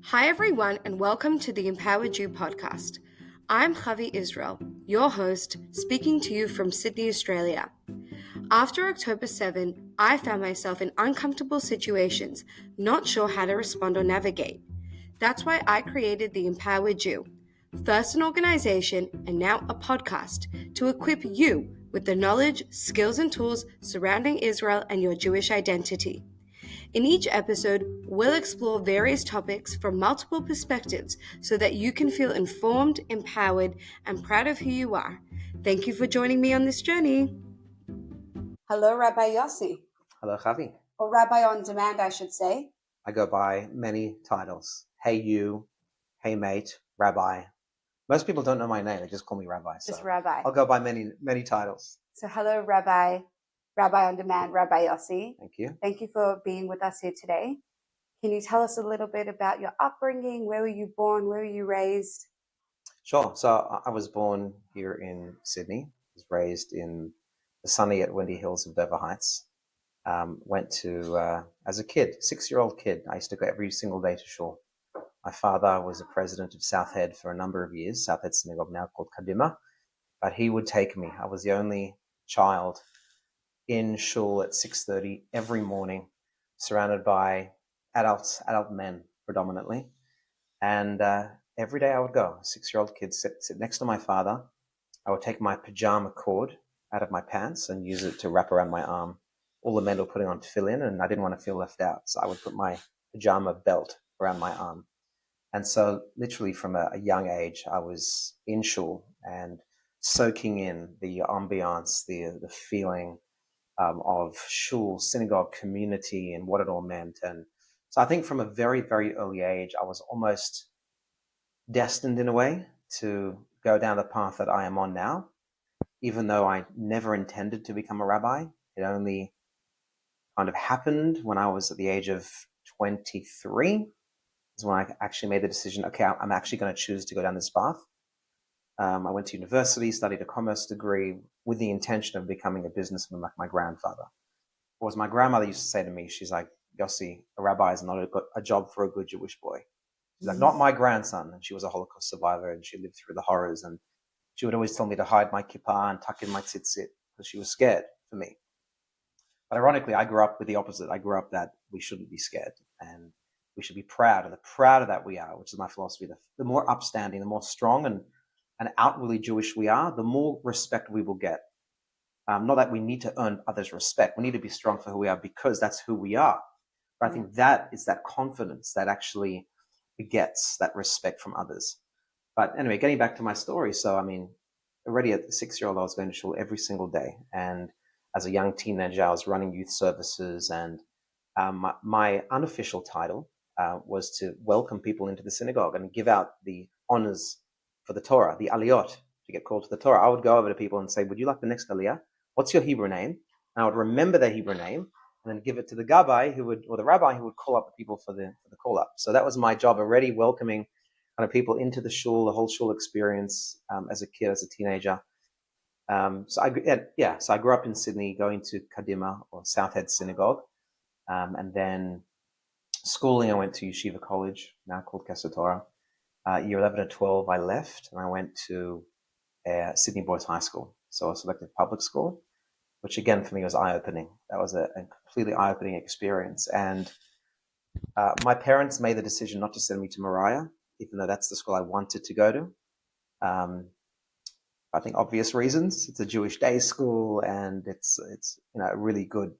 Hi everyone and welcome to the Empowered Jew podcast. I'm Chavi Israel, your host, speaking to you from Sydney, Australia. After October 7, I found myself in uncomfortable situations, not sure how to respond or navigate. That's why I created the Empowered Jew, first an organization and now a podcast to equip you with the knowledge, skills, and tools surrounding Israel and your Jewish identity. In each episode, we'll explore various topics from multiple perspectives so that you can feel informed, empowered, and proud of who you are. Thank you for joining me on this journey. Hello, Rabbi Yossi, Hello, Javi. or Rabbi on Demand, I should say. I go by many titles. Hey, you. Hey, mate. Rabbi. Most people don't know my name. They just call me Rabbi. Just So Rabbi. I'll go by many titles. So hello, Rabbi on Demand, Rabbi Yossi. Thank you. Thank you for being with us here today. Can you tell us a little bit about your upbringing? Where were you born? Where were you raised? Sure. So I was born here in Sydney. Was raised in the sunny at Windy Hills of Dover Heights. Went to, as a kid, 6-year-old kid, I used to go every single day to Shule. My father was a president of Southhead for a number of years, Southhead Synagogue, now called Kadima. But he would take me. I was the only child in Shule at 6:30 every morning, surrounded by adult men predominantly. And every day I would go. 6-year-old kid sit next to my father. I would take my pajama cord out of my pants and use it to wrap around my arm. All the men were putting on tefillin, and I didn't want to feel left out, so I would put my pajama belt around my arm. And so literally from a young age, I was in Shul and soaking in the ambiance, the feeling of Shul, synagogue community and what it all meant. And so I think from a very, very early age, I was almost destined in a way to go down the path that I am on now, even though I never intended to become a rabbi. It only kind of happened when I was at the age of 23 is when I actually made the decision, okay, I'm actually going to choose to go down this path. I went to university, studied a commerce degree with the intention of becoming a businessman like my grandfather. Or as my grandmother used to say to me, she's like, Yossi, a rabbi is not a job for a good Jewish boy. She's like, not my grandson. And she was a Holocaust survivor and she lived through the horrors. And she would always tell me to hide my kippah and tuck in my tzitzit because she was scared for me. But ironically, I grew up with the opposite. I grew up that we shouldn't be scared and we should be proud. And the prouder that we are, which is my philosophy, the more upstanding, the more strong and outwardly Jewish we are, the more respect we will get. Not that we need to earn others' respect. We need to be strong for who we are because that's who we are. But I think that is that confidence that actually begets that respect from others. But anyway, getting back to my story. So, I mean, already at 6-year-old, I was going to Shul every single day. And as a young teenager, I was running youth services. And my unofficial title was to welcome people into the synagogue and give out the honors for the Torah, the aliyot, to get called to the Torah. I would go over to people and say, would you like the next aliyah? What's your Hebrew name? And I would remember their Hebrew name and then give it to the gabbai or the rabbi who would call up the people for the call up. So that was my job, already welcoming kind of people into the shul, the whole shul experience as a kid, as a teenager. So I grew up in Sydney, going to Kadima or Southhead Synagogue, and then schooling. I went to Yeshiva College, now called Kesser Torah. Year 11 and 12, I left and I went to Sydney Boys High School. So I was selected public school, which again for me was eye-opening. That was a completely eye-opening experience. And my parents made the decision not to send me to Moriah, even though that's the school I wanted to go to. I think obvious reasons. It's a Jewish day school and it's a really good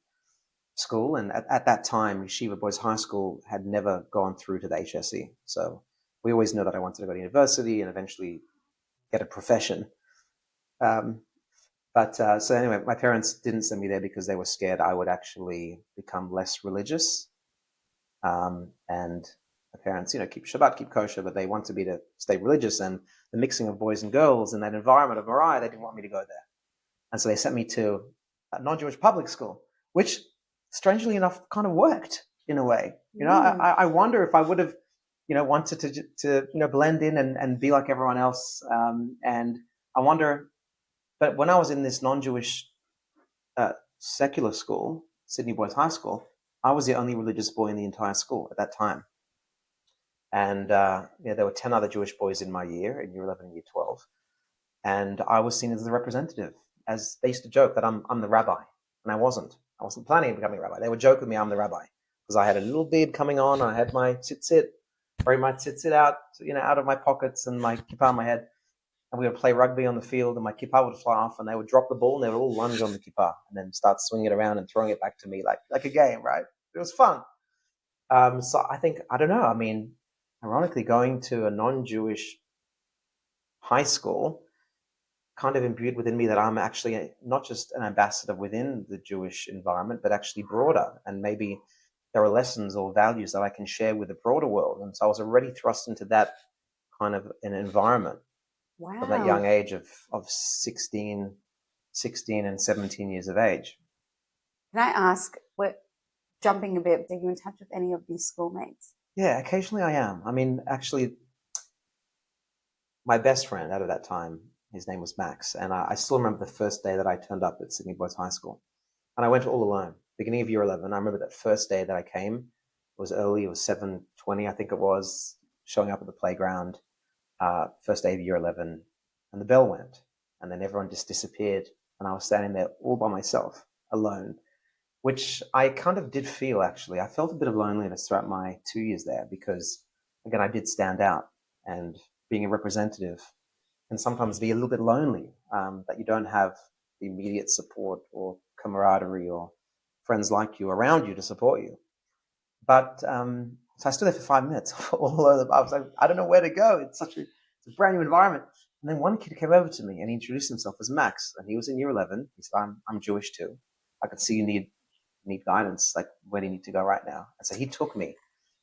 school. And at that time, Yeshiva Boys High School had never gone through to the HSE. So we always knew that I wanted to go to university and eventually get a profession. So anyway, my parents didn't send me there because they were scared I would actually become less religious. And my parents, keep Shabbat, keep kosher, but they wanted me to stay religious. And the mixing of boys and girls in that environment of Moriah, they didn't want me to go there. And so they sent me to a non-Jewish public school, which strangely enough kind of worked in a way. I wonder if I would have, wanted to blend in and be like everyone else. And I wonder, but when I was in this non-Jewish secular school, Sydney Boys High School, I was the only religious boy in the entire school at that time. And there were 10 other Jewish boys in my year, in year 11 and year 12. And I was seen as the representative. As they used to joke that I'm the rabbi, and I wasn't. I wasn't planning on becoming a rabbi. They would joke with me, I'm the rabbi, because I had a little beard coming on. I had my tzitzit, bring my tzitzit out, out of my pockets, and my kippah on my head. And we would play rugby on the field, and my kippah would fly off, and they would drop the ball, and they would all lunge on the kippah, and then start swinging it around and throwing it back to me like a game, right? It was fun. So I think, I don't know, I mean, ironically, going to a non-Jewish high school kind of imbued within me that I'm actually not just an ambassador within the Jewish environment, but actually broader. And maybe there are lessons or values that I can share with the broader world. And so I was already thrust into that kind of an environment from that young age of 16 and 17 years of age. Can I ask, jumping a bit, are you in touch with any of these schoolmates? Yeah, occasionally I am. I mean, actually, my best friend out of that time, his name was Max, and I still remember the first day that I turned up at Sydney Boys High School. And I went all alone, beginning of year 11. I remember that first day that I came. It was early. It was 7:20, I think it was, showing up at the playground, first day of year 11. And the bell went, and then everyone just disappeared. And I was standing there all by myself, alone, which I kind of did feel, actually. I felt a bit of loneliness throughout my 2 years there because, again, I did stand out. And being a representative can sometimes be a little bit lonely, that you don't have the immediate support or camaraderie or friends like you around you to support you. But so I stood there for 5 minutes. All over. I was like, I don't know where to go. It's a brand new environment. And then one kid came over to me and he introduced himself as Max, and he was in year 11. He said, I'm Jewish too. I could see you need guidance. Like, where do you need to go right now? And so he took me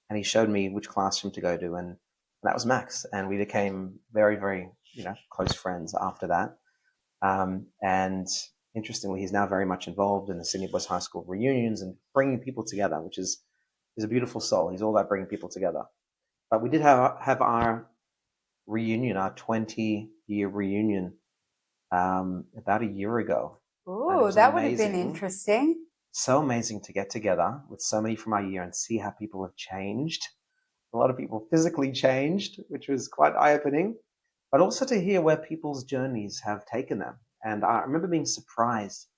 and he showed me which classroom to go to, and that was Max. And we became very, very, close friends after that. And interestingly, he's now very much involved in the Sydney Boys High School reunions and bringing people together, which is a beautiful soul. He's all about bringing people together. But we did have our reunion, our 20-year reunion, about a year ago. Oh, that would have been interesting. So amazing to get together with so many from our year and see how people have changed. A lot of people physically changed, which was quite eye-opening, but also to hear where people's journeys have taken them. And I remember being surprised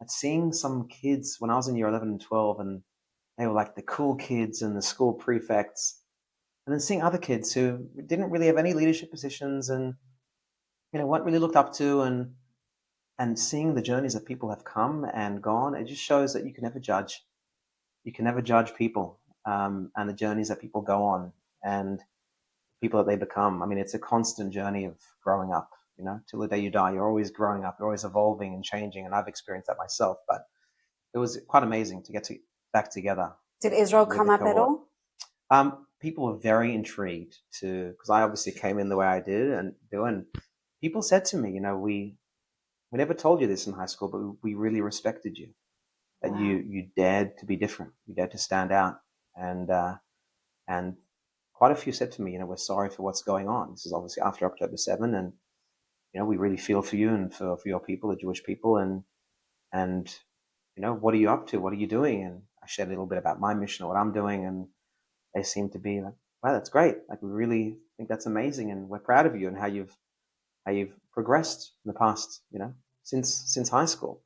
at seeing some kids when I was in year 11 and 12, and they were like the cool kids and the school prefects, and then seeing other kids who didn't really have any leadership positions and, weren't really looked up to, and seeing the journeys that people have come and gone. It just shows that you can never judge. You can never judge people, and the journeys that people go on and people that they become. I mean, it's a constant journey of growing up, till the day you die. You're always growing up, you're always evolving and changing. And I've experienced that myself, but it was quite amazing to get back together. Did Israel come up at all? People were very intrigued because I obviously came in the way I did and people said to me, we never told you this in high school, but we really respected you. That you dared to be different, you dared to stand out, and quite a few said to me, we're sorry for what's going on. This is obviously after October 7, and we really feel for you and for your people, the Jewish people, and what are you up to? What are you doing? And I shared a little bit about my mission, what I'm doing, and they seem to be like, wow, that's great. Like, we really think that's amazing, and we're proud of you and how you've progressed in the past, since high school.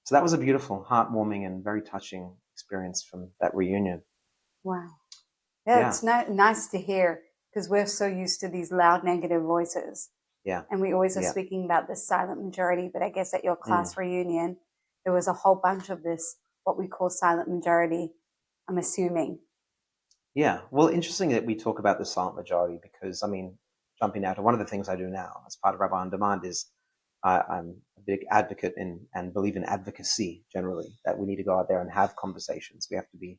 So that was a beautiful, heartwarming, and very touching experience from that reunion. Wow. Yeah. It's nice to hear, because we're so used to these loud negative voices. Yeah. And we always are speaking about this silent majority, but I guess at your class reunion, there was a whole bunch of this, what we call silent majority, I'm assuming. Yeah. Well, interesting that we talk about the silent majority because, jumping out to one of the things I do now as part of Rabbi on Demand is I'm a big advocate and believe in advocacy generally, that we need to go out there and have conversations. We have to be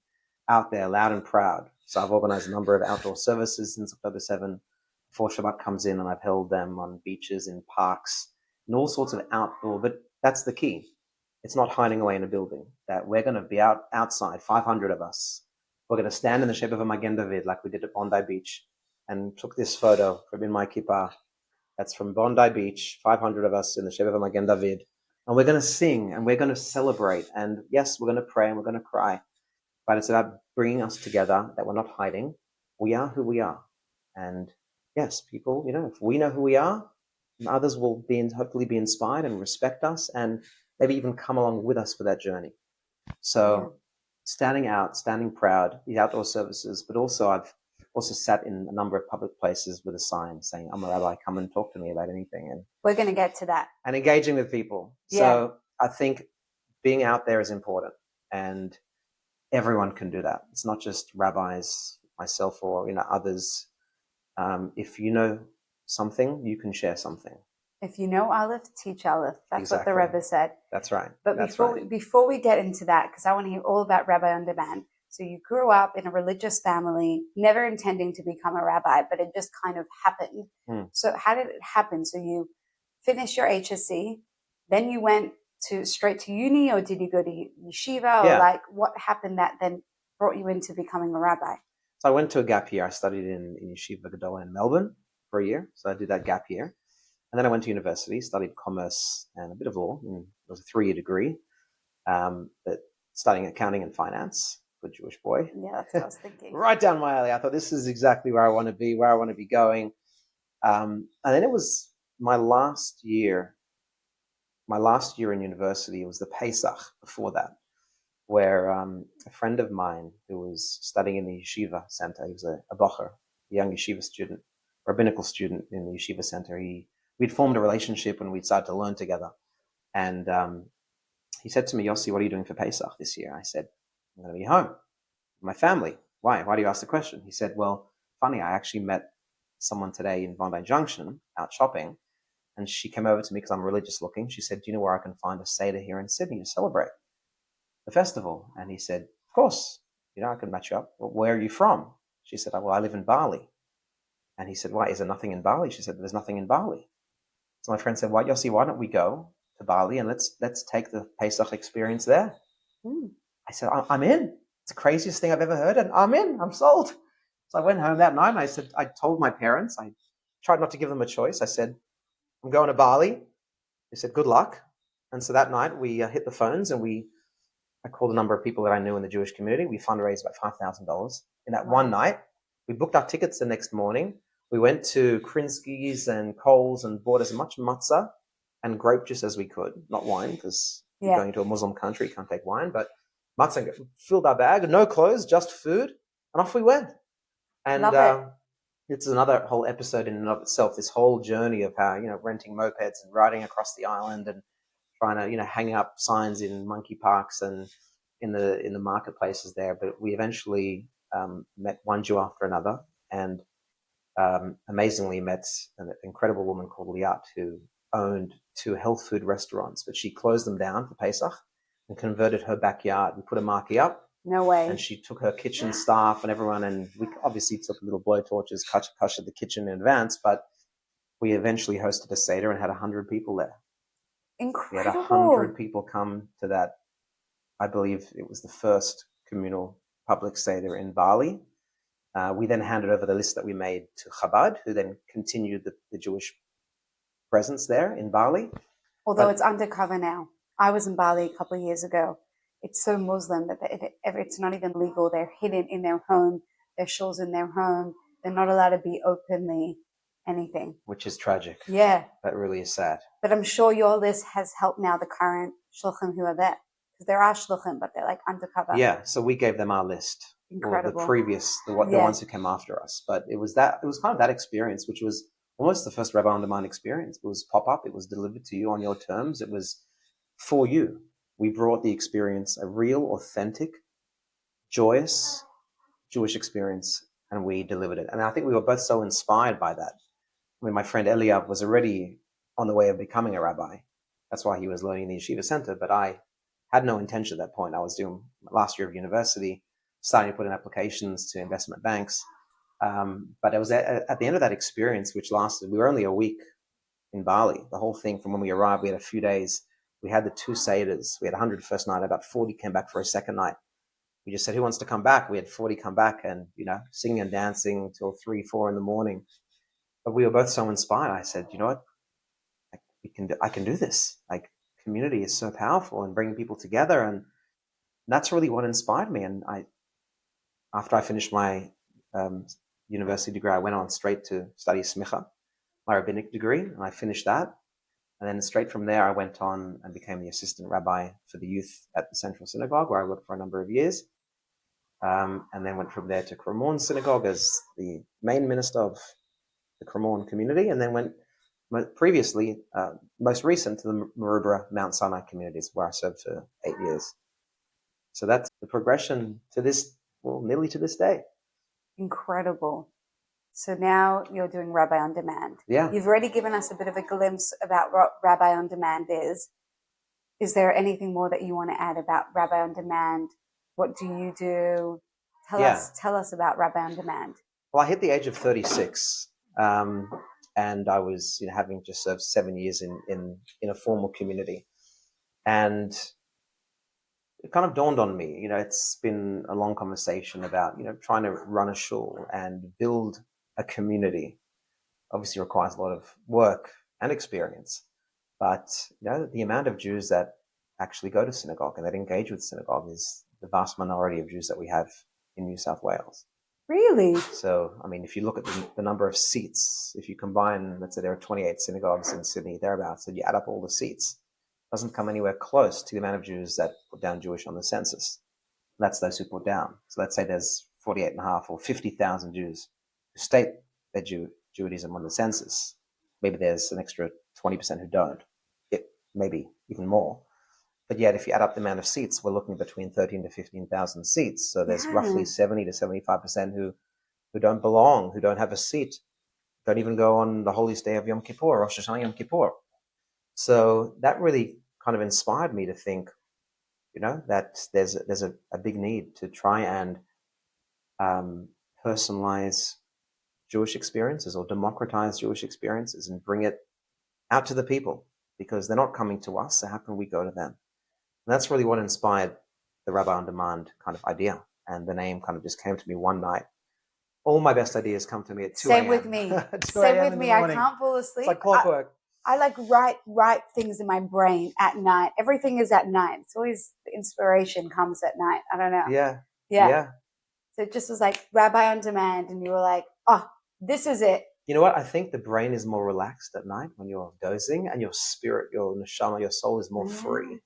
out there loud and proud. So I've organized a number of outdoor services since October 7 before Shabbat comes in, and I've held them on beaches, in parks, and all sorts of outdoor. But that's the key. It's not hiding away in a building, that we're going to be outside, 500 of us. We're going to stand in the shape of a Magen David like we did at Bondi Beach, and took this photo from in my kippah. That's from Bondi Beach, 500 of us in the shape of a Magen David. And we're going to sing and we're going to celebrate. And yes, we're going to pray and we're going to cry. But it's about bringing us together, that we're not hiding. we are who we are. And yes, people, if we know who we are, others will hopefully be inspired and respect us and maybe even come along with us for that journey. So standing out, standing proud, the outdoor services, but also I've also sat in a number of public places with a sign saying, I'm a rabbi, come and talk to me about anything. And we're going to get to that. And engaging with people. So I think being out there is important, and everyone can do that. It's not just rabbis, myself, or others. If you know something, you can share something. If you know Aleph, teach Aleph. That's Exactly. what the Rebbe said. That's right. But before we get into that, because I want to hear all about Rabbi on Demand. So you grew up in a religious family, never intending to become a rabbi, but it just kind of happened. So how did it happen? So you finished your HSC, then you went straight to uni, or did you go to yeshiva, or what happened that then brought you into becoming a rabbi? So I went to a gap year. I studied in Yeshiva Gedolah in Melbourne for a year. So I did that gap year. And then I went to university, studied commerce and a bit of law. It was a 3-year degree, but studying accounting and finance. Good Jewish boy. Yeah, that's what I was thinking. Right down my alley. I thought this is exactly where I want to be, where I want to be going. And then it was my last year in university. It was the Pesach before that, where a friend of mine who was studying in the yeshiva center, he was a bocher, a young yeshiva student, rabbinical student in the yeshiva center. We'd formed a relationship when we'd started to learn together. And he said to me, Yossi, what are you doing for Pesach this year? I said, I'm going to be home with my family. Why? Why do you ask the question? He said, well, funny, I actually met someone today in Bondi Junction out shopping, and she came over to me because I'm religious looking. She said, do you know where I can find a Seder here in Sydney to celebrate the festival? And he said, of course, I can match you up. Well, where are you from? She said, well, I live in Bali. And he said, why, is there nothing in Bali? She said, there's nothing in Bali. So my friend said, well, Yossi, why don't we go to Bali and let's take the Pesach experience there? I said, I'm in. It's the craziest thing I've ever heard, and I'm in. I'm sold. So I went home that night, and I told my parents, I tried not to give them a choice. I said, I'm going to Bali. They said, good luck. And so that night we hit the phones, and I called a number of people that I knew in the Jewish community. We fundraised about $5,000 in that one night. We booked our tickets the next morning. We went to Krinsky's and Coles and bought as much matzah and grape juice as we could. Not wine, because you're going to a Muslim country, you can't take wine, but matzah, filled our bag, no clothes, just food, and off we went. And it's another whole episode in and of itself, this whole journey of how, renting mopeds and riding across the island and trying to, hang up signs in monkey parks and in the marketplaces there. But we eventually met one Jew after another, and amazingly met an incredible woman called Liat, who owned 2 health food restaurants, but she closed them down for Pesach and converted her backyard. We put a marquee up. No way. And she took her kitchen staff and everyone, and we obviously took little blowtorches, kashed the kitchen in advance, but we eventually hosted a Seder and had 100 people there. Incredible. We had 100 people come to that. I believe it was the first communal public Seder in Bali. We then handed over the list that we made to Chabad, who then continued the Jewish presence there in Bali. Although it's undercover now. I was in Bali a couple of years ago. It's so Muslim that it's not even legal. They're hidden in their home. Their shuls in their home. They're not allowed to be openly anything. Which is tragic. Yeah. That really is sad. But I'm sure your list has helped now the current shluchim who are there. Because there are shluchim, but they're like undercover. Yeah, so we gave them our list. Incredible. Or the ones who came after us. But it was kind of that experience, which was almost the first Rabbi on Demand experience. It was pop-up. It was delivered to you on your terms. It was for you. We brought the experience, a real, authentic, joyous Jewish experience, and we delivered it. And I think we were both so inspired by that. I mean, my friend Eliav was already on the way of becoming a rabbi. That's why he was learning in the yeshiva center. But I had no intention at that point. I was doing my last year of university, starting to put in applications to investment banks. But it was at the end of that experience, which lasted, we were only a week in Bali. The whole thing from when we arrived, we had a few days. We had the 2 Seders. We had 100 first night. About 40 came back for a second night. We just said, who wants to come back? We had 40 come back and, singing and dancing till 3, 4 in the morning. But we were both so inspired. I said, you know what? I can do this. Like, community is so powerful and bringing people together. And that's really what inspired me. And after I finished my university degree, I went on straight to study smicha, my rabbinic degree, and I finished that. And then straight from there, I went on and became the assistant rabbi for the youth at the Central Synagogue, where I worked for a number of years. And then went from there to Cremorne Synagogue as the main minister of the Cremorne community, and then went previously, most recent, to the Maroubra Mount Sinai communities, where I served for 8 years. So that's the progression to this, well, nearly to this day. Incredible. So now you're doing Rabbi on Demand. Yeah. You've already given us a bit of a glimpse about what Rabbi on Demand is. Is there anything more that you want to add about Rabbi on Demand? What do you do? Tell us about Rabbi on Demand. Well, I hit the age of 36, and I was, having just served 7 years in a formal community, and it kind of dawned on me. It's been a long conversation about trying to run a shul and build a community. Obviously, requires a lot of work and experience, but the amount of Jews that actually go to synagogue and that engage with synagogue is the vast minority of Jews that we have in New South Wales. Really? So, if you look at the number of seats, if you combine, let's say there are 28 synagogues in Sydney, thereabouts, and you add up all the seats, it doesn't come anywhere close to the amount of Jews that put down Jewish on the census. That's those who put down. So let's say there's 48.5 or 50,000 Jews who state their Judaism on the census. Maybe there's an extra 20% who don't. Maybe even more. But yet, if you add up the amount of seats, we're looking between 13 to 15,000 seats. So there's roughly 70 to 75% who don't belong, who don't have a seat, don't even go on the holiest day of Yom Kippur, Rosh Hashanah Yom Kippur. So that really kind of inspired me to think, that there's a big need to try and personalize Jewish experiences or democratize Jewish experiences and bring it out to the people, because they're not coming to us, so how can we go to them? And that's really what inspired the Rabbi on Demand kind of idea. And the name kind of just came to me one night. All my best ideas come to me at 2 a.m. Same with me. 2 Same a.m. with in the me. I morning. can't fall asleep. It's like clockwork. I like write things in my brain at night. Everything is at night. It's always the inspiration comes at night. I don't know. Yeah. So it just was like Rabbi on Demand, and you were like, oh, this is it. You know what? I think the brain is more relaxed at night when you're dozing, and your spirit, your neshama, your soul is more free.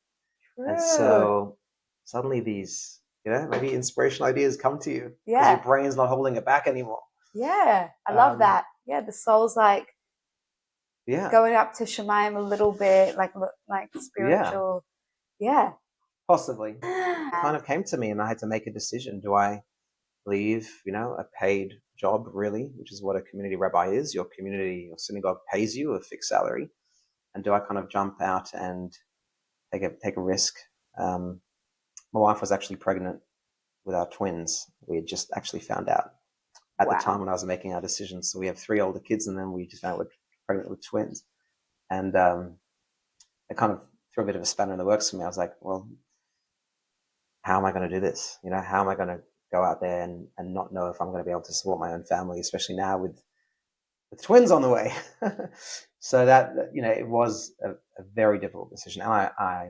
True. And so suddenly these, maybe inspirational ideas come to you because Yeah. your brain's not holding it back anymore. Yeah. I love that. Yeah. The soul's like going up to Shemayim a little bit, like spiritual. Yeah. Possibly. It kind of came to me, and I had to make a decision. Do I leave, a paid job, really, which is what a community rabbi is? Your community, your synagogue pays you a fixed salary. And do I kind of jump out and take a risk? My wife was actually pregnant with our twins. We had just actually found out at the time when I was making our decisions. So we have 3 older kids, and then we just found out we're pregnant with twins. And it kind of threw a bit of a spanner in the works for me. I was like, well, how am I going to do this? How am I going to go out there and not know if I'm going to be able to support my own family, especially now with twins on the way? So that, it was a very difficult decision. And I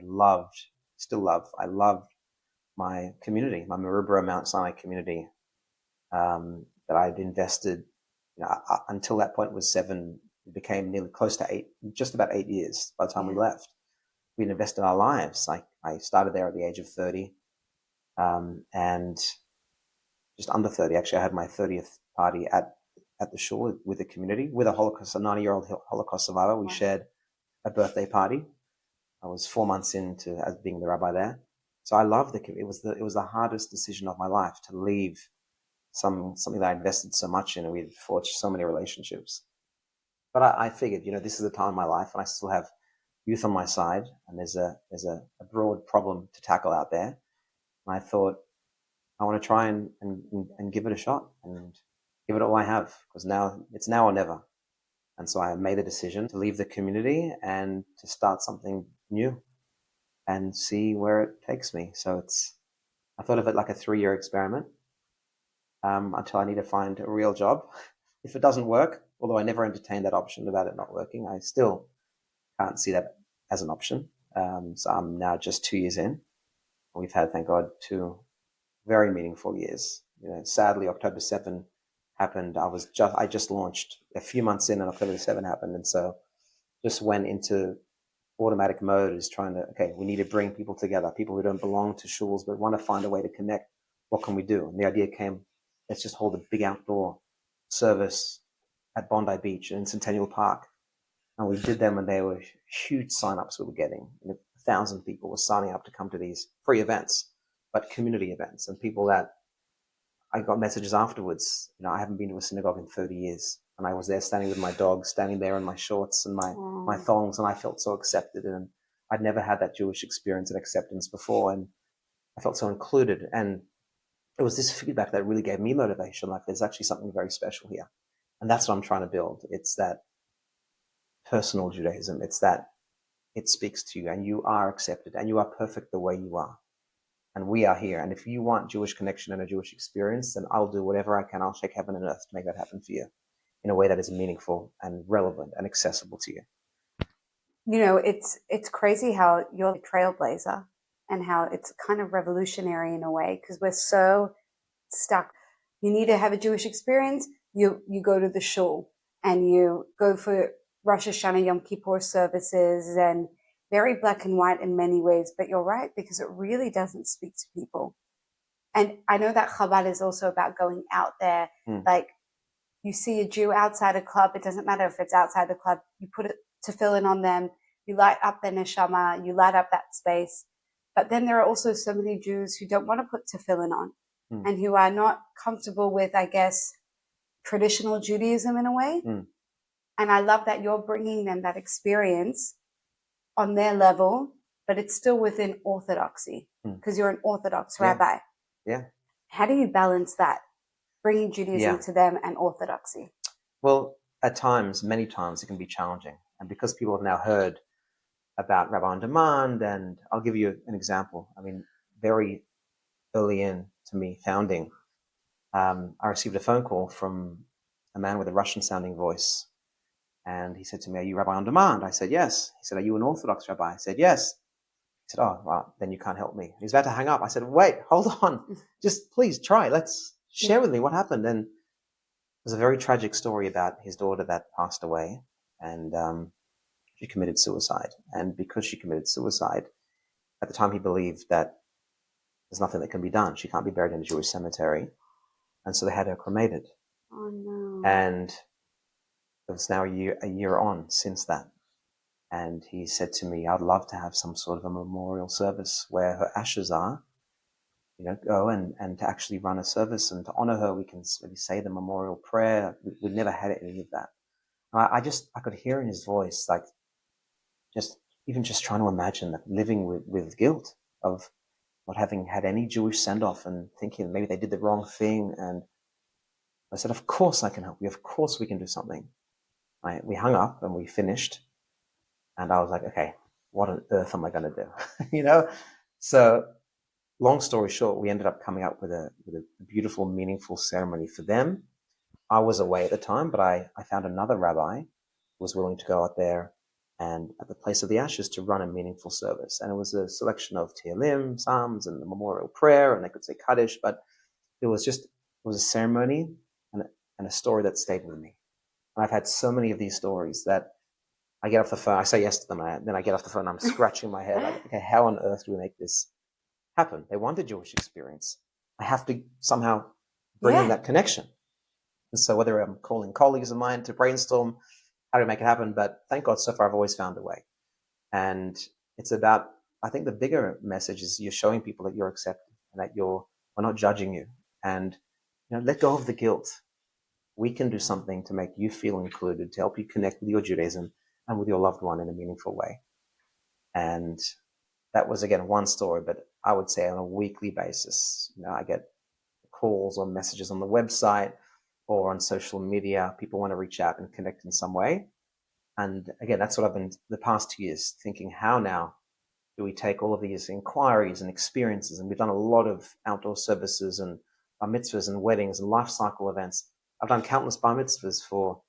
still love my community, my Maroubra Mount Sinai community, that I'd invested, until that point was 7, it became nearly close to 8, just about 8 years by the time we left. We'd invested our lives. I started there at the age of 30, and just under 30, actually, I had my 30th party at the Shule with the community, with a 90-year-old Holocaust survivor. We shared a birthday party. I was 4 months into as being the rabbi there. So I loved the community. It was the hardest decision of my life to leave something that I invested so much in, and we'd forged so many relationships. But I figured, this is the time of my life, and I still have youth on my side, and there's a broad problem to tackle out there. And I thought, I want to try and give it a shot and give it all I have, because it's now or never. And so I made the decision to leave the community and to start something new and see where it takes me. So I thought of it like a 3-year experiment, until I need to find a real job. If it doesn't work, although I never entertained that option about it not working, I still can't see that as an option. So I'm now just 2 years in. We've had, thank God, 2 very meaningful years. Sadly, October 7 happened, I just launched a few months in, and October 7 happened, and so just went into automatic mode, is trying to, okay, we need to bring people together, people who don't belong to shuls but want to find a way to connect. What can we do? And the idea came, let's just hold a big outdoor service at Bondi Beach in Centennial Park. And we did them, and they were huge sign-ups we were getting. 1,000 people were signing up to come to these free events, but community events, and people that I got messages afterwards. I haven't been to a synagogue in 30 years. And I was there standing with my dog, standing there in my shorts and my thongs, and I felt so accepted. And I'd never had that Jewish experience of acceptance before. And I felt so included. And it was this feedback that really gave me motivation. Like, there's actually something very special here. And that's what I'm trying to build. It's that personal Judaism. It's that it speaks to you, and you are accepted, and you are perfect the way you are. And we are here. And if you want Jewish connection and a Jewish experience, then I'll do whatever I can. I'll shake heaven and earth to make that happen for you in a way that is meaningful and relevant and accessible to you. It's crazy how you're a trailblazer and how it's kind of revolutionary in a way, because we're so stuck. You need to have a Jewish experience. You go to the shul and you go for Rosh Hashanah, Yom Kippur services, and very black and white in many ways. But you're right, because it really doesn't speak to people. And I know that Chabad is also about going out there. Like, you see a Jew outside a club, it doesn't matter if it's outside the club, you put it tefillin on them, you light up their neshama, you light up that space. But then there are also so many Jews who don't want to put tefillin on and who are not comfortable with, I guess, traditional Judaism in a way. And I love that you're bringing them that experience on their level, but it's still within orthodoxy, because you're an Orthodox rabbi. Yeah. How do you balance that, bringing Judaism to them and orthodoxy? Well, at times, many times, it can be challenging. And because people have now heard about Rabbi on Demand, and I'll give you an example. I mean, very early in to me founding, I received a phone call from a man with a Russian-sounding voice. And he said to me, "Are you Rabbi on Demand?" I said, "Yes." He said, "Are you an Orthodox rabbi?" I said, "Yes." He said, "Oh, well, then you can't help me." He was about to hang up. I said, "Wait, hold on. Just please try. Let's share with me what happened." And there's a very tragic story about his daughter that passed away, and she committed suicide. And because she committed suicide, at the time he believed that there's nothing that can be done. She can't be buried in a Jewish cemetery. And so they had her cremated. Oh, no. And it was now a year on since that. And he said to me, "I'd love to have some sort of a memorial service where her ashes are, go and to actually run a service and to honor her. We can maybe say the memorial prayer." We'd never had any of that. And I could hear in his voice, like, just trying to imagine that living with guilt of not having had any Jewish send-off and thinking maybe they did the wrong thing. And I said, "Of course I can help you. Of course we can do something." We hung up and we finished. And I was like, okay, what on earth am I going to do? So long story short, we ended up coming up with a beautiful, meaningful ceremony for them. I was away at the time, but I found another rabbi who was willing to go out there and at the place of the ashes to run a meaningful service. And it was a selection of Tehillim, Psalms, and the memorial prayer, and they could say Kaddish, but it was a ceremony and a story that stayed with me. And I've had so many of these stories that I get off the phone, I say yes to them, and then I get off the phone, I'm scratching my head. Like, okay, how on earth do we make this happen? They want a Jewish experience. I have to somehow bring in that connection. And so whether I'm calling colleagues of mine to brainstorm how to make it happen, but thank God so far I've always found a way. And it's about, I think the bigger message is you're showing people that you're accepted and that we're not judging you. And let go of the guilt. We can do something to make you feel included, to help you connect with your Judaism and with your loved one in a meaningful way. And that was, again, one story, but I would say on a weekly basis, I get calls or messages on the website or on social media. People want to reach out and connect in some way. And again, that's what I've been the past 2 years thinking, how now do we take all of these inquiries and experiences? And we've done a lot of outdoor services and bar mitzvahs and weddings and life cycle events. I've done countless bar mitzvahs for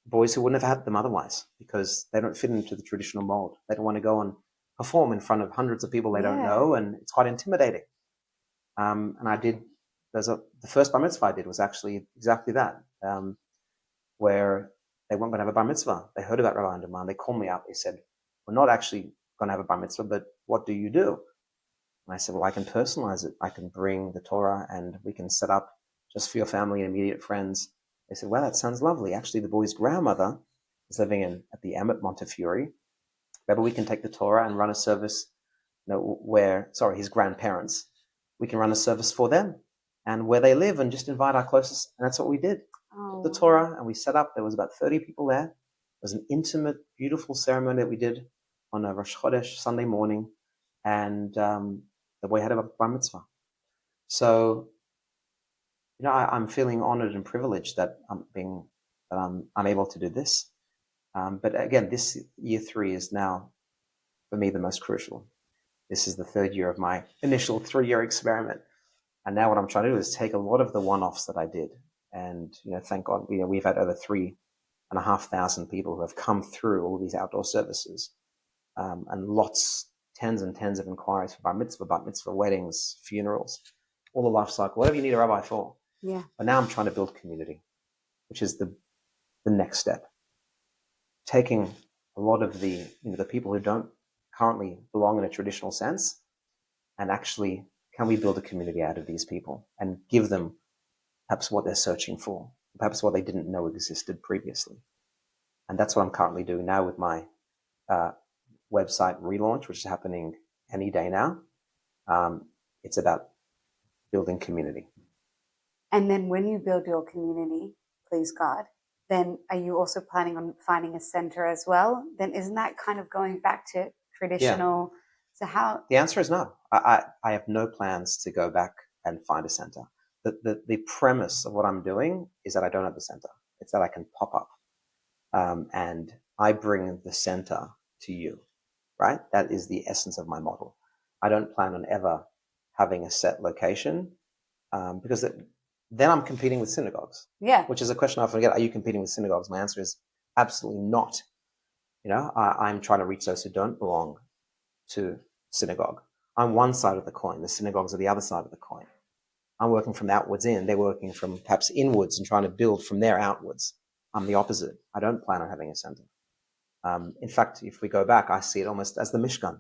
boys who wouldn't have had them otherwise because they don't fit into the traditional mold. They don't want to go and perform in front of hundreds of people they don't know, and it's quite intimidating. And I did the first bar mitzvah I did was actually exactly that, where they weren't going to have a bar mitzvah. They heard about Rabbi on Demand. They called me up. They said, we're not actually going to have a bar mitzvah, but what do you do? And I said, well, I can personalize it. I can bring the Torah and we can set up just for your family and immediate friends. They said, well, that sounds lovely. Actually, the boy's grandmother is living at the M at Montefiore. Maybe we can take the Torah and run a service, his grandparents. We can run a service for them and where they live and just invite our closest. And that's what we did. The Torah, and we set up, there was about 30 people there. It was an intimate, beautiful ceremony that we did on a Rosh Chodesh Sunday morning. And the boy had a bar mitzvah. So, I'm feeling honored and privileged that I'm able to do this. But again, this year 3 is now, for me, the most crucial. This is the 3rd year of my initial 3-year experiment. And now what I'm trying to do is take a lot of the one-offs that I did. And, thank God, we've had over 3,500 people who have come through all these outdoor services, and tens and tens of inquiries for bar mitzvah, weddings, funerals, all the life cycle, whatever you need a rabbi for. Yeah. But now I'm trying to build community, which is the next step. Taking a lot of the people who don't currently belong in a traditional sense, and actually, can we build a community out of these people and give them perhaps what they're searching for, perhaps what they didn't know existed previously. And that's what I'm currently doing now with my website relaunch, which is happening any day now. It's about building community. And then when you build your community, please God, then are you also planning on finding a center as well? Then isn't that kind of going back to traditional? Yeah. So how? The answer is no. I have no plans to go back and find a center. The premise of what I'm doing is that I don't have a center. It's that I can pop up, and I bring the center to you, right? That is the essence of my model. I don't plan on ever having a set location, because then I'm competing with synagogues. Yeah. Which is a question I often get. Are you competing with synagogues? My answer is absolutely not. I'm trying to reach those who don't belong to synagogue. I'm one side of the coin. The synagogues are the other side of the coin. I'm working from outwards in. They're working from perhaps inwards and trying to build from there outwards. I'm the opposite. I don't plan on having a center. In fact, if we go back, I see it almost as the Mishkan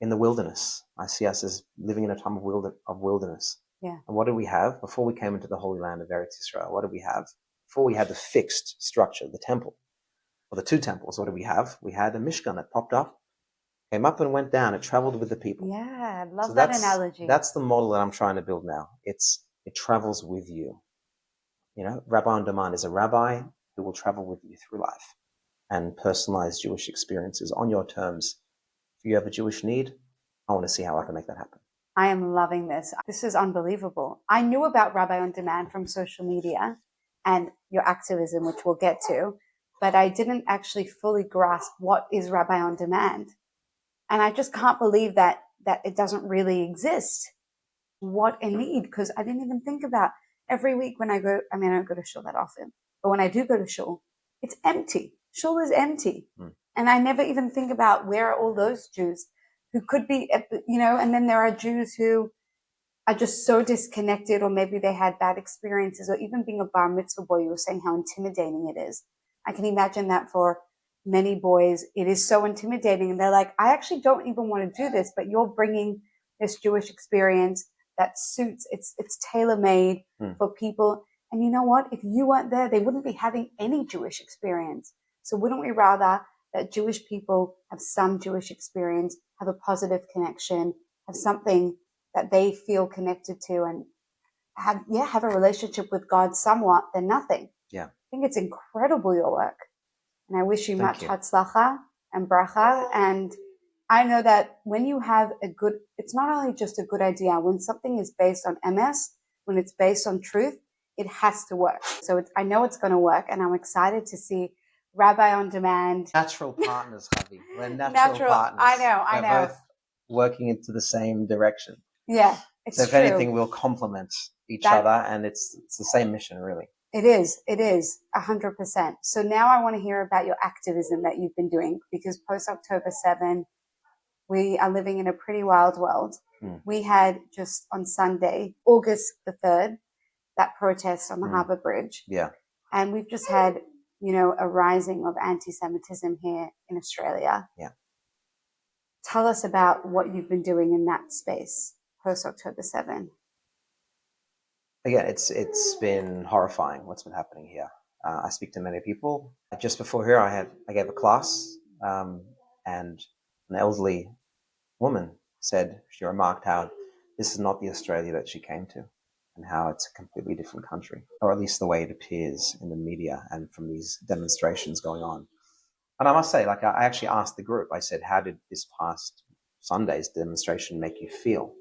in the wilderness. I see us as living in a time of wilderness. Yeah. And what did we have before we came into the Holy Land of Eretz Israel? What did we have? Before we had the fixed structure, the temple, or the 2 temples, what did we have? We had a Mishkan that popped up, came up and went down. It traveled with the people. Yeah, I love that analogy. That's the model that I'm trying to build now. It travels with you. Rabbi on Demand is a rabbi who will travel with you through life and personalize Jewish experiences on your terms. If you have a Jewish need, I want to see how I can make that happen. I am loving this. This is unbelievable. I knew about Rabbi on Demand from social media and your activism, which we'll get to, but I didn't actually fully grasp what is Rabbi on Demand. And I just can't believe that it doesn't really exist. What a need, because I didn't even think about every week when I go, I don't go to Shule that often, but when I do go to Shule, it's empty. Shule is empty. And I never even think about where are all those Jews who could be, and then there are Jews who are just so disconnected, or maybe they had bad experiences, or even being a bar mitzvah boy, you were saying how intimidating it is. I can imagine that for many boys, it is so intimidating. And they're like, I actually don't even want to do this, but you're bringing this Jewish experience that suits, it's tailor-made for people. And you know what? If you weren't there, they wouldn't be having any Jewish experience. So wouldn't we rather that Jewish people have some Jewish experience, have a positive connection, have something that they feel connected to, and have a relationship with God somewhat, than nothing. Yeah. I think it's incredible, your work. And I wish you much hatzlacha and bracha. And I know that when you have it's not only just a good idea, when something is based on MS, when it's based on truth, it has to work. So I know it's going to work, and I'm excited to see Rabbi on Demand. Natural partners, Javi. We're natural partners. I know. We're both working into the same direction. Yeah, it's so if true. anything, we'll complement each other, and it's the same mission, really. It is 100%. So now I want to hear about your activism that you've been doing, because post October 7, we are living in a pretty wild world. We had just on Sunday, August the 3rd, that protest on the Harbour Bridge. Yeah. And we've just had, a rising of anti-Semitism here in Australia. Yeah. Tell us about what you've been doing in that space post October 7. Again, it's been horrifying what's been happening here. I speak to many people. Just before here, I gave a class, and an elderly woman she remarked how this is not the Australia that she came to, and how it's a completely different country, or at least the way it appears in the media and from these demonstrations going on. And I must say, I actually asked the group, I said, how did this past Sunday's demonstration make you feel?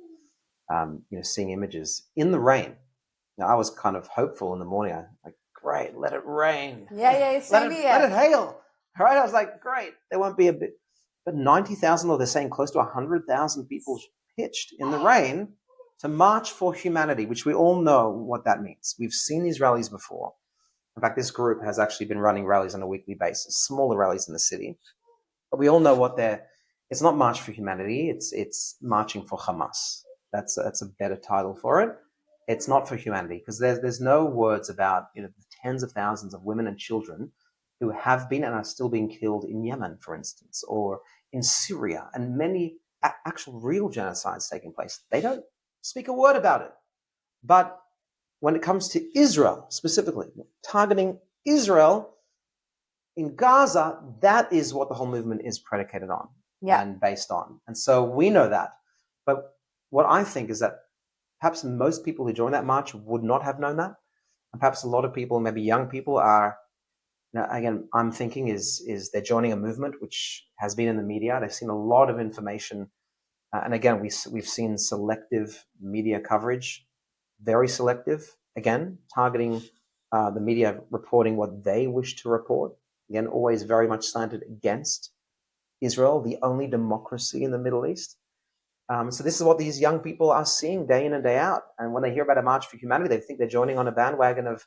Seeing images in the rain. Now, I was kind of hopeful in the morning. I like, great, let it rain. Yeah, let it hail. All right, I was like, great, there won't be a bit. But 90,000, or they're saying close to 100,000 people pitched in the rain to march for humanity, which we all know what that means. We've seen these rallies before. In fact, this group has actually been running rallies on a weekly basis, smaller rallies in the city. But we all know it's not March for Humanity, it's marching for Hamas. That's a better title for it. It's not for humanity, because there's no words about the tens of thousands of women and children who have been and are still being killed in Yemen, for instance, or in Syria, and many actual real genocides taking place. They don't speak a word about it. But when it comes to Israel specifically, targeting Israel in Gaza, that is what the whole movement is predicated on and based on. And so we know that. But what I think is that perhaps most people who joined that march would not have known that. And perhaps a lot of people, maybe young people, are, again, I'm thinking is they're joining a movement which has been in the media. They've seen a lot of information. And again, we've seen selective media coverage, very selective, again, targeting the media reporting what they wish to report. Again, always very much slanted against Israel, the only democracy in the Middle East. So this is what these young people are seeing day in and day out. And when they hear about a March for Humanity, they think they're joining on a bandwagon of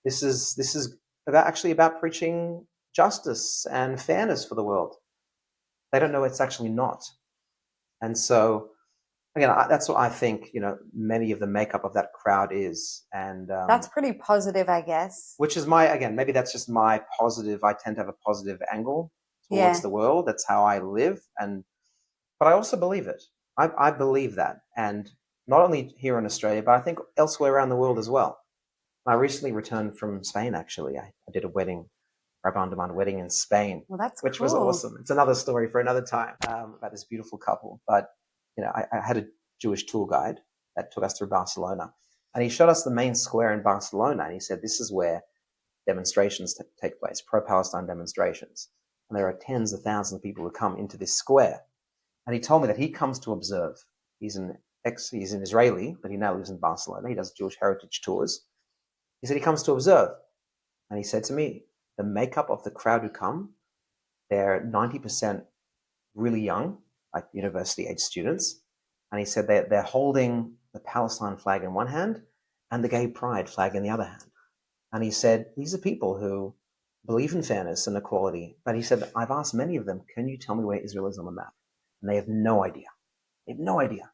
this is about preaching justice and fairness for the world. They don't know it's actually not. And so, again, that's what I think, many of the makeup of that crowd is. And that's pretty positive, I guess. Which is maybe that's just my positive. I tend to have a positive angle towards the world. That's how I live. But I also believe it. I believe that. And not only here in Australia, but I think elsewhere around the world as well. I recently returned from Spain, actually. I did a wedding, Rabbi on-demand wedding in Spain, which was awesome. It's another story for another time about this beautiful couple. But, I had a Jewish tour guide that took us through Barcelona. And he showed us the main square in Barcelona. And he said, this is where demonstrations take place, pro-Palestine demonstrations. And there are tens of thousands of people who come into this square. And he told me that he comes to observe. He's an Israeli, but he now lives in Barcelona. He does Jewish heritage tours. He said he comes to observe. And he said to me, the makeup of the crowd who come, they're 90% really young, like university-age students. And he said they're holding the Palestine flag in one hand and the gay pride flag in the other hand. And he said, these are people who believe in fairness and equality. But he said, I've asked many of them, can you tell me where Israel is on the map? And they have no idea. They have no idea.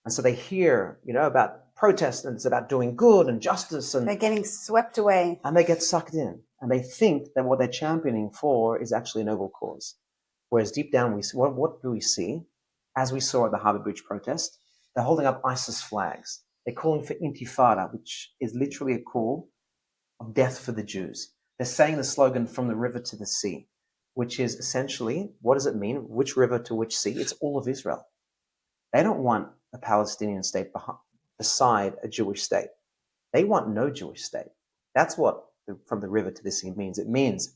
And so they hear, about protest, and it's about doing good and justice. And they're getting swept away. And they get sucked in. And they think that what they're championing for is actually a noble cause. Whereas deep down, what do we see? As we saw at the Harbour Bridge protest, they're holding up ISIS flags. They're calling for intifada, which is literally a call of death for the Jews. They're saying the slogan, from the river to the sea, which is essentially, what does it mean? Which river to which sea? It's all of Israel. They don't want a Palestinian state beside a Jewish state. They want no Jewish state. That's what from the river to the sea means. It means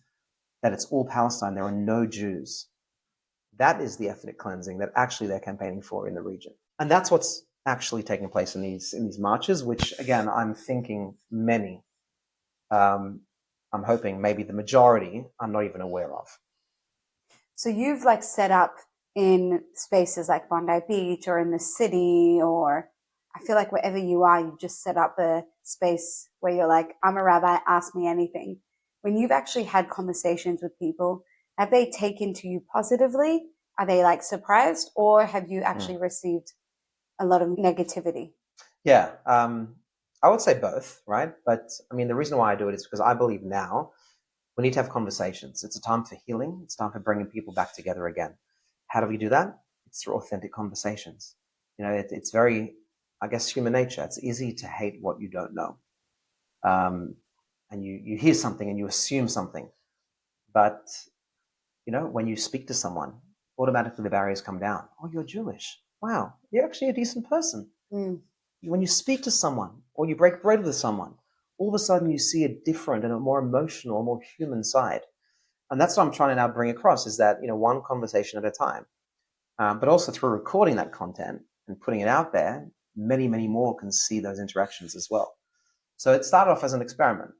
that it's all Palestine. There are no Jews. That is the ethnic cleansing that actually they're campaigning for in the region. And that's what's actually taking place in these marches, which, again, I'm thinking many, I'm hoping maybe the majority I'm not even aware of. So you've set up in spaces like Bondi Beach or in the city, or I feel like wherever you are, you just set up a space where you're like, I'm a rabbi, ask me anything. When you've actually had conversations with people, have they taken to you positively? Are they surprised, or have you actually received a lot of negativity? Yeah, I would say both, right? But I mean, the reason why I do it is because I believe now we need to have conversations. It's a time for healing. It's time for bringing people back together again. How do we do that? It's through authentic conversations. It's very, I guess, human nature. It's easy to hate what you don't know. And you hear something and you assume something. But, when you speak to someone, automatically the barriers come down. Oh, you're Jewish. Wow, you're actually a decent person. Mm. When you speak to someone or you break bread with someone, all of a sudden you see a different and a more emotional, more human side. And that's what I'm trying to now bring across is that, one conversation at a time. But also through recording that content and putting it out there, many, many more can see those interactions as well. So it started off as an experiment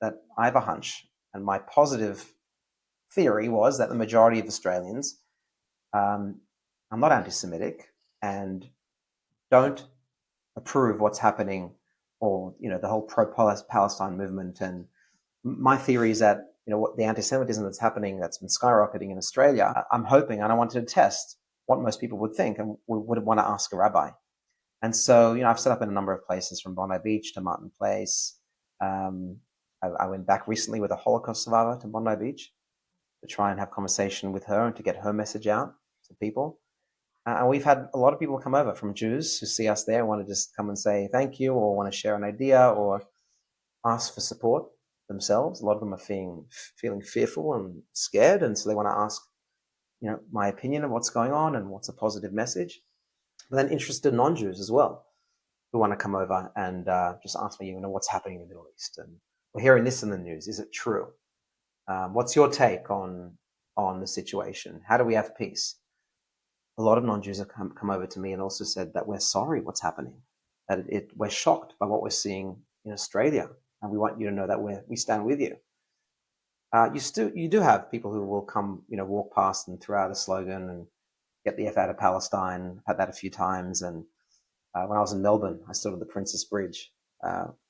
that I have a hunch. And my positive theory was that the majority of Australians are not anti-Semitic and don't approve what's happening or, the whole pro-Palestine movement. And my theory is that, what the anti-Semitism that's happening, that's been skyrocketing in Australia, I'm hoping, and I wanted to test what most people would think and would want to ask a rabbi. And so, I've set up in a number of places from Bondi Beach to Martin Place. I went back recently with a Holocaust survivor to Bondi Beach to try and have conversation with her and to get her message out to people. And we've had a lot of people come over from Jews who see us there and want to just come and say thank you or want to share an idea or ask for support themselves. A lot of them are feeling fearful and scared. And so they want to ask, my opinion of what's going on and what's a positive message. But then interested non-Jews as well who want to come over and just ask me, what's happening in the Middle East. And we're hearing this in the news. Is it true? What's your take on the situation? How do we have peace? A lot of non-Jews have come over to me and also said that we're sorry what's happening, that we're shocked by what we're seeing in Australia, and we want you to know that we stand with you. You do have people who will come, walk past and throw out a slogan and get the F out of Palestine. I've had that a few times. And when I was in Melbourne, I stood at the Princess Bridge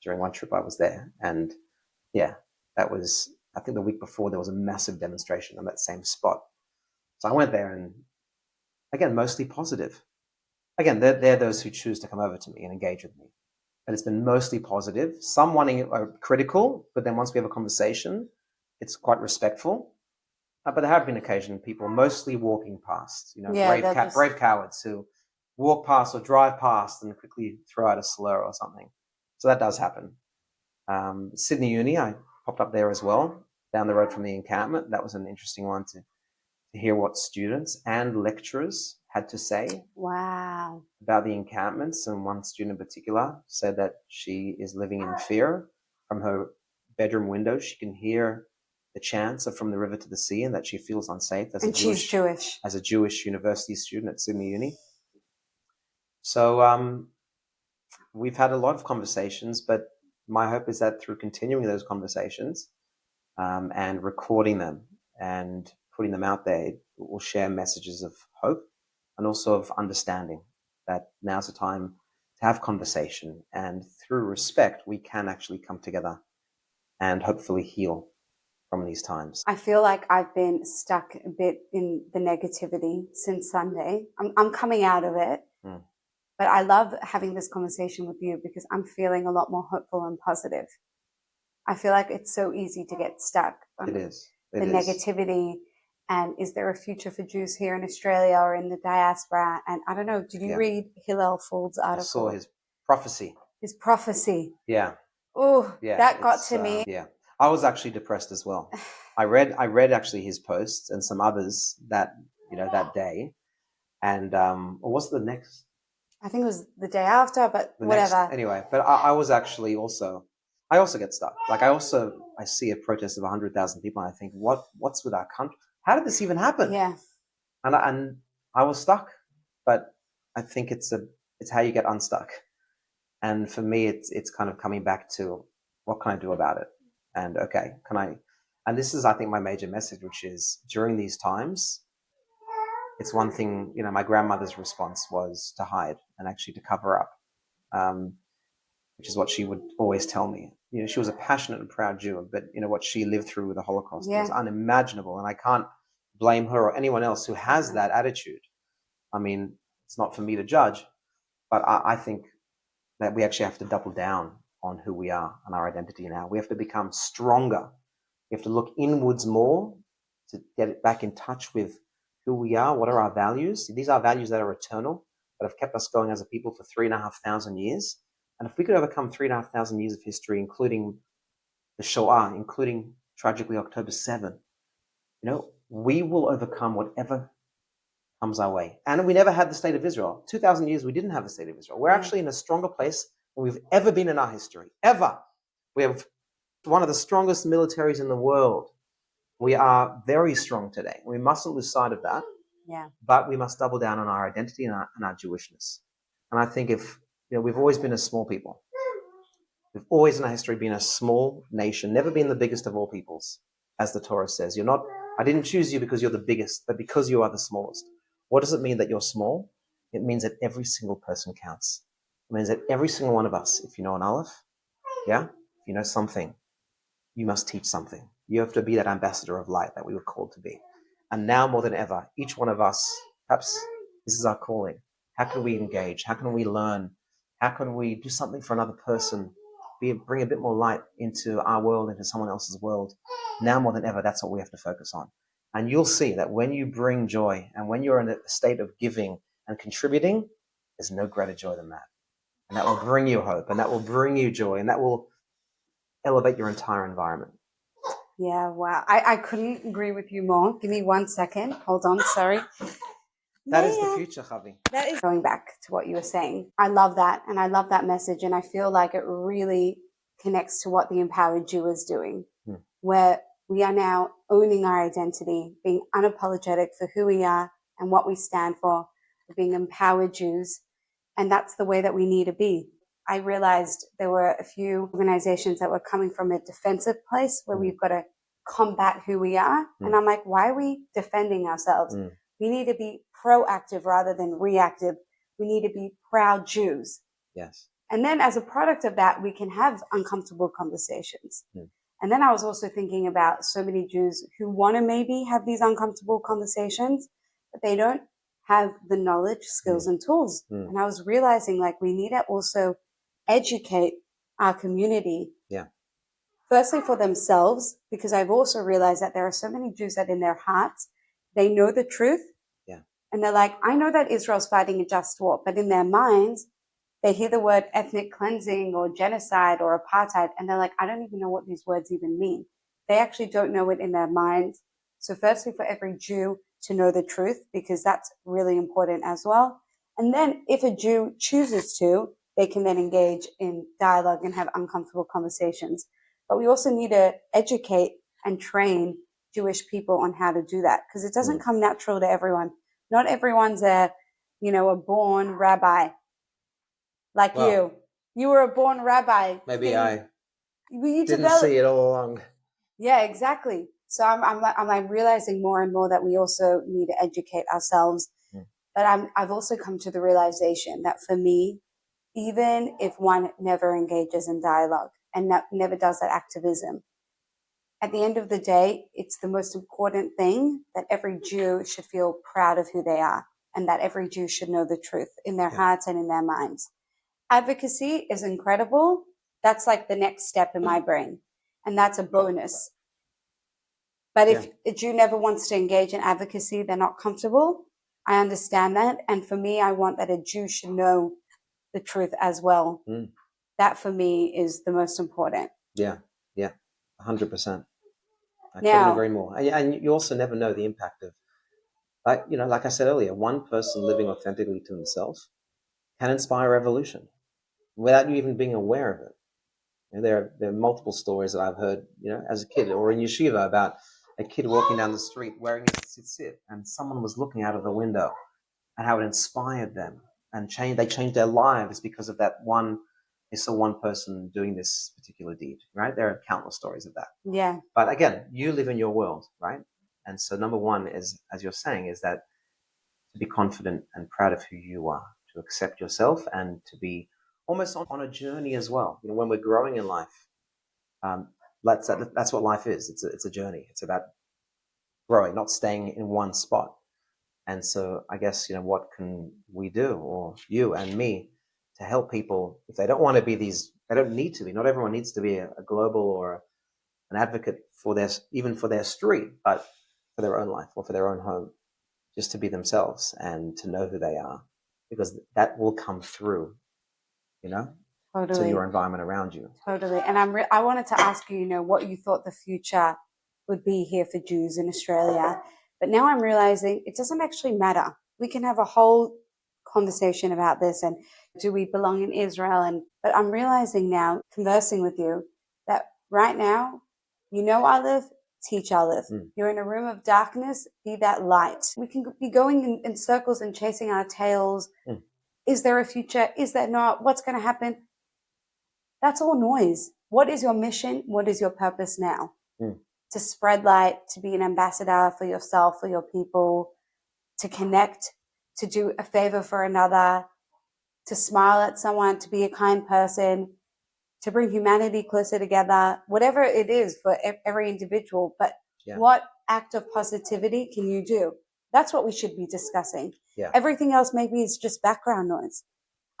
during one trip I was there. And yeah, that was, I think the week before, there was a massive demonstration on that same spot. So I went there and, again, mostly positive. Again, they're those who choose to come over to me and engage with me. But it's been mostly positive. Some wanting critical, but then once we have a conversation, it's quite respectful. But there have been occasion people mostly walking past, brave cowards who walk past or drive past and quickly throw out a slur or something. So that does happen. Sydney Uni, I popped up there as well, down the road from the encampment. That was an interesting one to hear what students and lecturers had to say. Wow. About the encampments. And one student in particular said that she is living in fear. From her bedroom window, she can hear the chants of From the River to the Sea, and that she feels unsafe as she's Jewish. As a Jewish university student at Sydney Uni. So we've had a lot of conversations, but my hope is that through continuing those conversations and recording them and putting them out there, it will share messages of hope and also of understanding that now's the time to have conversation, and through respect, we can actually come together and hopefully heal from these times. I feel like I've been stuck a bit in the negativity since Sunday. I'm coming out of it, but I love having this conversation with you because I'm feeling a lot more hopeful and positive. I feel like it's so easy to get stuck on the negativity. And is there a future for Jews here in Australia or in the diaspora? And I don't know, did you read Hillel Fould's article? I saw his prophecy. His prophecy. Yeah. Oh, yeah, that got to me. Yeah. I was actually depressed as well. I read actually his posts and some others that day. And what was the next? I think it was the day after, but whatever. Anyway, but I was actually I also get stuck. Like I see a protest of 100,000 people and I think, what's with our country? How did this even happen? Yeah. And I was stuck, but I think it's how you get unstuck. And for me, it's kind of coming back to what can I do about it? And okay, and this is, I think, my major message, which is during these times, it's one thing, my grandmother's response was to hide and actually to cover up, which is what she would always tell me. She was a passionate and proud Jew, but what she lived through with the Holocaust was unimaginable. And I can't blame her or anyone else who has that attitude. I mean, it's not for me to judge, But I think that we actually have to double down on who we are and our identity now. We have to become stronger. We have to look inwards more to get it back in touch with who we are. What are our values? These are values that are eternal, that have kept us going as a people for 3,500 years. And if we could overcome 3,500 years of history, including the Shoah, including tragically October 7, we will overcome whatever comes our way. And we never had the state of Israel. 2,000 years, we didn't have the state of Israel. We're actually in a stronger place than we've ever been in our history, ever. We have one of the strongest militaries in the world. We are very strong today. We mustn't lose sight of that. Yeah. But we must double down on our identity and our Jewishness. And I think we've always been a small people. We've always in our history been a small nation, never been the biggest of all peoples, as the Torah says. I didn't choose you because you're the biggest, but because you are the smallest. What does it mean that you're small? It means that every single person counts. It means that every single one of us, if you know an aleph, if you know something, you must teach something. You have to be that ambassador of light that we were called to be. And now more than ever, each one of us, perhaps this is our calling. How can we engage? How can we learn? How can we do something for another person? Bring a bit more light into our world, into someone else's world. Now more than ever, that's what we have to focus on. And you'll see that when you bring joy and when you're in a state of giving and contributing, there's no greater joy than that. And that will bring you hope, and that will bring you joy, and that will elevate your entire environment. Yeah, wow. I couldn't agree with you more. Give me 1 second. Hold on, sorry. That is the future, Javi. That is going back to what you were saying. I love that, and I love that message, and I feel like it really connects to what the Empowered Jew is doing, where we are now owning our identity, being unapologetic for who we are and what we stand for being empowered Jews, and that's the way that we need to be. I realized there were a few organizations that were coming from a defensive place where we've got to combat who we are. And I'm like, why are we defending ourselves? We need to be proactive rather than reactive. We need to be proud Jews. Yes. And then as a product of that, we can have uncomfortable conversations. And then I was also thinking about so many Jews who want to maybe have these uncomfortable conversations, but they don't have the knowledge, skills, and tools. And I was realizing like we need to also educate our community. Yeah. Firstly for themselves, because I've also realized that there are so many Jews that in their hearts, they know the truth. Yeah. And they're like, I know that Israel's fighting a just war, but in their minds, they hear the word ethnic cleansing or genocide or apartheid, and they're like, I don't even know what these words even mean. They actually don't know it in their minds. So firstly, for every Jew to know the truth, because that's really important as well. And then if a Jew chooses to, they can then engage in dialogue and have uncomfortable conversations. But we also need to educate and train Jewish people on how to do that, because it doesn't come natural to everyone. Not everyone's a born rabbi. Like you were a born rabbi. Maybe I didn't see it all along. Yeah, exactly. So I'm realizing more and more that we also need to educate ourselves. But I've also come to the realization that for me, even if one never engages in dialogue and never does that activism, at the end of the day, it's the most important thing that every Jew should feel proud of who they are, and that every Jew should know the truth in their hearts and in their minds. Advocacy is incredible. That's like the next step in my brain. And that's a bonus. But if a Jew never wants to engage in advocacy, they're not comfortable. I understand that. And for me, I want that a Jew should know the truth as well. That for me is the most important. Yeah, 100%. I couldn't agree more. And you also never know the impact of, like I said earlier, one person living authentically to themselves can inspire revolution without you even being aware of it. There are multiple stories that I've heard, as a kid or in yeshiva about a kid walking down the street wearing a tzitzit, and someone was looking out of the window, and how it inspired them and they changed their lives because of that one. They saw one person doing this particular deed, right? There are countless stories of that. Yeah. But again, you live in your world, right? And so number one is, as you're saying, is that to be confident and proud of who you are, to accept yourself, and to be almost on a journey as well. When we're growing in life, that's what life is. It's a journey. It's about growing, not staying in one spot. And so I guess, what can we do, or you and me, to help people if they don't want to be they don't need to be. Not everyone needs to be a global or an advocate for even for their street, but for their own life or for their own home, just to be themselves and to know who they are, because that will come through, to your environment around you. Totally. And I wanted to ask you, what you thought the future would be here for Jews in Australia. But now I'm realizing it doesn't actually matter. We can have a whole conversation about this and do we belong in Israel? But I'm realizing now, conversing with you, that right now, I live, teach I live. You're in a room of darkness, be that light. We can be going in circles and chasing our tails. Is there a future? Is there not? What's going to happen? That's all noise. What is your mission? What is your purpose now? To spread light, to be an ambassador for yourself, for your people, to connect, to do a favor for another, to smile at someone, to be a kind person, to bring humanity closer together, whatever it is for every individual. But what act of positivity can you do? That's what we should be discussing. Yeah. Everything else maybe is just background noise.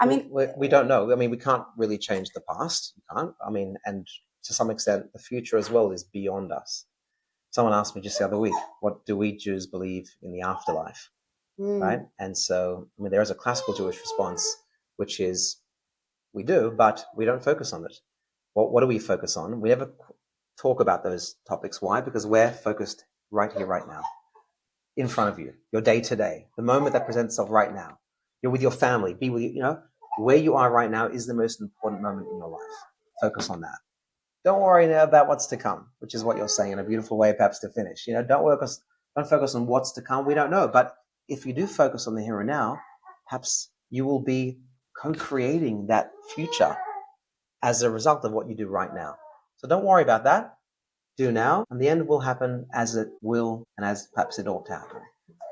We don't know. We can't really change the past. You can't. And to some extent, the future as well is beyond us. Someone asked me just the other week, what do we Jews believe in the afterlife? Right? And so, there is a classical Jewish response, which is, we do, but we don't focus on it. What do we focus on? We never talk about those topics. Why? Because we're focused right here, right now, in front of you, your day to day, the moment that presents itself right now. You're with your family, be with where you are right now is the most important moment in your life. Focus on that. Don't worry about what's to come, which is what you're saying in a beautiful way, perhaps, to finish. Don't focus on what's to come. We don't know. But if you do focus on the here and now, perhaps you will be co-creating that future as a result of what you do right now. So don't worry about that. Do now, and the end will happen as it will and as perhaps it ought to happen.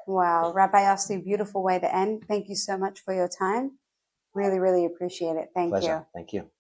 Wow. Rabbi Yossi, beautiful way to end. Thank you so much for your time. Really, really appreciate it. Thank Pleasure. you. Thank you.